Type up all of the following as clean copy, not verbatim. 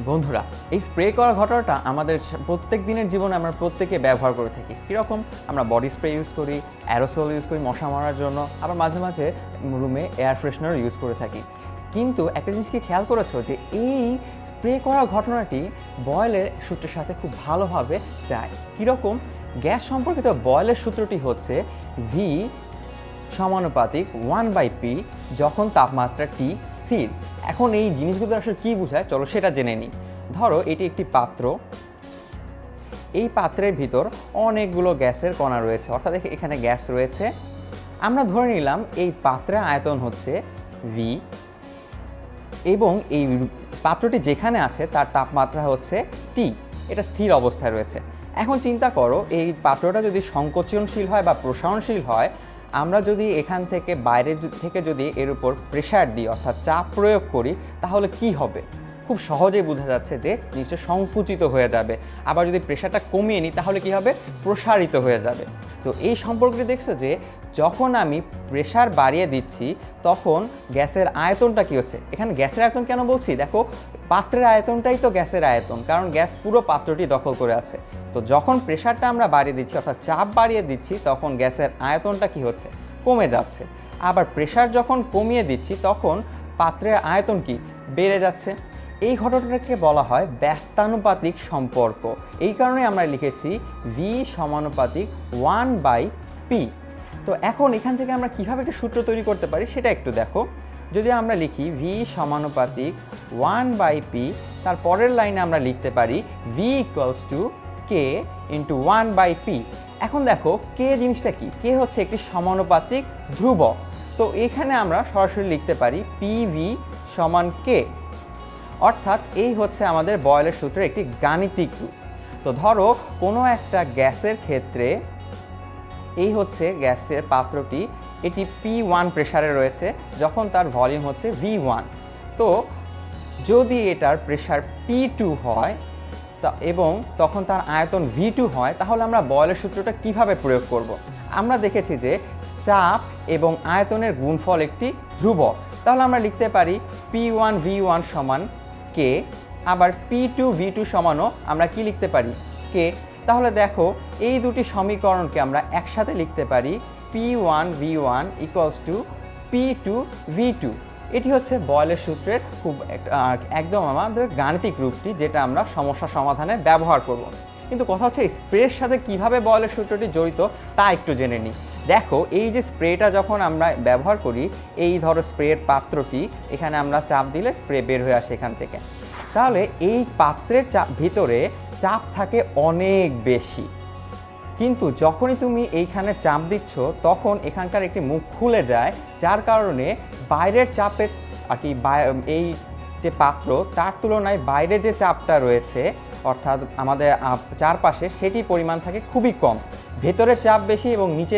বন্ধুরা, এই স্প্রে করার ঘটনাটা আমাদের প্রত্যেক দিনের জীবনে আমরা প্রত্যেকে ব্যবহার করে থাকি। কীরকম? আমরা বডি স্প্রে ইউজ করি, অ্যারোসল ইউজ করি মশা মারার জন্য, আবার মাঝে মাঝে রুমে এয়ার ফ্রেশনার ইউজ করে থাকি। কিন্তু একটা জিনিস কি খেয়াল করেছো যে এই স্প্রে করার ঘটনাটি বয়েলের সূত্রের সাথে খুব ভালোভাবে যায়। কীরকম? গ্যাস সম্পর্কিত বয়েলের সূত্রটি হচ্ছে ভি সমানুপাতিক 1/p যখন তাপমাত্রা T স্থির। এখন এই জিনিসগুলো আসলে কী বোঝায়, চলো সেটা জেনে নিই। ধরো এটি একটি পাত্র, এই পাত্রের ভিতর অনেকগুলো গ্যাসের কণা রয়েছে, অর্থাৎ এখানে গ্যাস রয়েছে। আমরা ধরে নিলাম এই পাত্রের আয়তন হচ্ছে V এবং এই পাত্রটি যেখানে আছে তার তাপমাত্রা হচ্ছে T, এটা স্থির অবস্থায় রয়েছে। এখন চিন্তা করো, এই পাত্রটা যদি সংকোচনশীল হয় বা প্রসারণশীল হয়, আমরা যদি এখান থেকে বাইরে থেকে যদি এর উপর প্রেশার দিই অর্থাৎ চাপ প্রয়োগ করি, তাহলে কি হবে? খুব সহজেই বোঝা যাচ্ছে যে জিনিসটা সংকুচিত হয়ে যাবে। আবার যদি প্রেশারটা কমিয়ে নিই তাহলে কি হবে? প্রসারিত হয়ে যাবে। তো এই সম্পর্কে দেখছো যে যখন আমি প্রেশার বাড়িয়ে দিচ্ছি তখন গ্যাসের আয়তনটা কী হচ্ছে? এখানে গ্যাসের আয়তন কেন বলছি? দেখো, পাত্রের আয়তনটাই তো গ্যাসের আয়তন, কারণ গ্যাস পুরো পাত্রটি দখল করে আছে। তো যখন প্রেশারটা আমরা বাড়িয়ে দিচ্ছি অর্থাৎ চাপ বাড়িয়ে দিচ্ছি তখন গ্যাসের আয়তনটা কি হচ্ছে? কমে যাচ্ছে। আবার প্রেশার যখন কমিয়ে দিচ্ছি তখন পাত্রের আয়তন কি? বেড়ে যাচ্ছে। এই ঘটনাটাকে বলা হয় ব্যস্তানুপাতিক সম্পর্ক। এই কারণে আমরা লিখেছি V সমানুপাতিক 1/p। তো এখন এখান থেকে আমরা কীভাবে একটা সূত্র তৈরি করতে পারি সেটা একটু দেখো। যদি আমরা লিখি V সমানুপাতিক 1/p, তার পরের লাইনে আমরা লিখতে পারি V = K × 1/p। এখন দেখো K জিনিসটা কি? K হচ্ছে একটি সমানুপাতিক ধ্রুবক। তো এখানে আমরা সরাসরি লিখতে পারি PV = K, অর্থাৎ এই হচ্ছে আমাদের বয়েলের সূত্রের একটি গাণিতিক রূপ। তো ধরো কোনো একটা গ্যাসের ক্ষেত্রে এই হচ্ছে গ্যাসের পাত্রটি, এটি P1 প্রেসারে রয়েছে যখন তার ভলিউম হচ্ছে V1। তো যদি এটার প্রেসার P2 হয় এবং তখন তার আয়তন V2 হয়, তাহলে আমরা বয়েলের সূত্রটা কিভাবে প্রয়োগ করব? আমরা দেখেছি যে চাপ এবং আয়তনের গুণফল একটি ধ্রুবক। তাহলে আমরা লিখতে পারি P1 V1 = K, আবার P2 V2 সমানও আমরা কি লিখতে পারি? K। তাহলে দেখো এই দুটি সমীকরণকে আমরা একসাথে লিখতে পারি P1 V1 = P2 V2। এটি হচ্ছে বয়েলের সূত্রের খুব একদম আমাদের গাণিতিক রূপটি, যেটা আমরা সমস্যা সমাধানে ব্যবহার করব। কিন্তু কথা হচ্ছে স্প্রের সাথে কিভাবে বয়েলের সূত্রটি জড়িত তা একটু জেনে নিই। দেখো, এই যে স্প্রেটা যখন আমরা ব্যবহার করি, এই ধরো স্প্রের পাত্রটি, এখানে আমরা চাপ দিলে স্প্রে বের হয়ে আসে এখান থেকে। তাহলে এই পাত্রের ভিতরে চাপ থাকে অনেক বেশি, কিন্তু যখনই তুমি এইখানে চাপ দিচ্ছ তখন এখানকার একটি মুখ খুলে যায়, যার কারণে বাইরের চাপের আর কি এই যে পাত্র তার তুলনায় বাইরে যে চাপটা রয়েছে অর্থাৎ আমাদের চারপাশে, সেটি পরিমাণ থাকে খুবই কম। ভেতরের চাপ বেশি এবং নিচে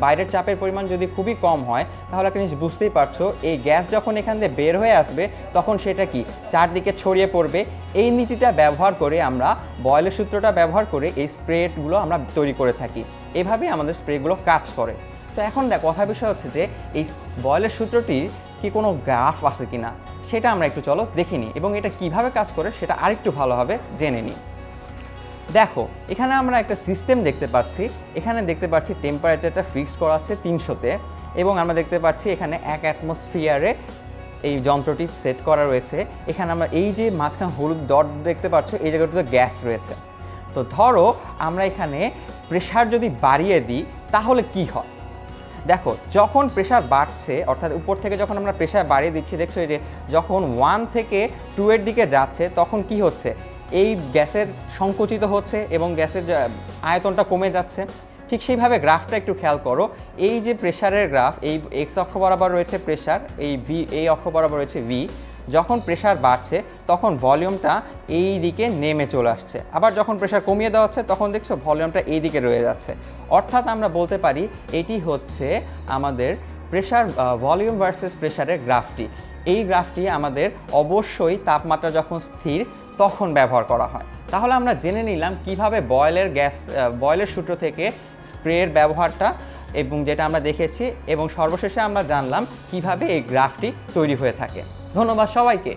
বাইরের চাপের পরিমাণ যদি খুবই কম হয়, তাহলে একটা জিনিস বুঝতেই পারছো, এই গ্যাস যখন এখান দিয়ে বের হয়ে আসবে তখন সেটা কি চারদিকে ছড়িয়ে পড়বে। এই নীতিটা ব্যবহার করে আমরা বয়েলের সূত্রটা ব্যবহার করে এই স্প্রেগুলো আমরা তৈরি করে থাকি। এভাবে আমাদের স্প্রেগুলো কাজ করে। তো এখন কথার বিষয় হচ্ছে যে এই বয়েলের সূত্রটির কি কোনো গ্রাফ আছে কিনা সেটা আমরা একটু চলো দেখে নিই এবং এটা কিভাবে কাজ করে সেটা আরেকটু ভালোভাবে জেনে নিই। দেখো, এখানে আমরা একটা সিস্টেম দেখতে পাচ্ছি। এখানে দেখতে পাচ্ছি টেম্পারেচারটা ফিক্সড করা আছে 300-তে এবং আমরা দেখতে পাচ্ছি এখানে 1 অ্যাটমসফিয়ারে এই যন্ত্রটি সেট করা রয়েছে। এখানে আমরা এই যে মাঝখানে হলুদ ডট দেখতে পাচ্ছ, এই জায়গাটাতে গ্যাস রয়েছে। তো ধরো আমরা এখানে প্রেশার যদি বাড়িয়ে দিই তাহলে কি হয়? দেখো, যখন প্রেশার বাড়ছে অর্থাৎ উপর থেকে যখন আমরা প্রেশার বাড়িয়ে দিচ্ছি, দেখছো যে যখন 1 থেকে 2 এর দিকে যাচ্ছে তখন কি হচ্ছে? এই গ্যাসের সংকুচিত হচ্ছে এবং গ্যাসের আয়তনটা কমে যাচ্ছে। ঠিক সেইভাবে গ্রাফটা একটু খেয়াল করো। এই যে প্রেশারের গ্রাফ, এই এক্স অক্ষ বরাবর রয়েছে প্রেশার, এই অক্ষ বরাবর রয়েছে V। যখন প্রেশার বাড়ছে তখন ভলিউমটা এই দিকে নেমে চলে আসছে, আবার যখন প্রেশার কমিয়ে দেওয়া হচ্ছে তখন দেখছো ভলিউমটা এই দিকে রয়ে যাচ্ছে। অর্থাৎ আমরা বলতে পারি এটি হচ্ছে আমাদের প্রেশার ভলিউম ভার্সেস প্রেশারের গ্রাফটি। এই গ্রাফটি আমাদের অবশ্যই তাপমাত্রা যখন স্থির তখন ব্যবহার করা হয়। তাহলে আমরা জেনে নিলাম কিভাবে বয়েলের সূত্র থেকে স্প্রের ব্যবহারটা এবং যেটা আমরা দেখেছি, এবং সর্বশেষে আমরা জানলাম কিভাবে এই গ্রাফটি তৈরি হয়ে থাকে। ধন্যবাদ সবাইকে।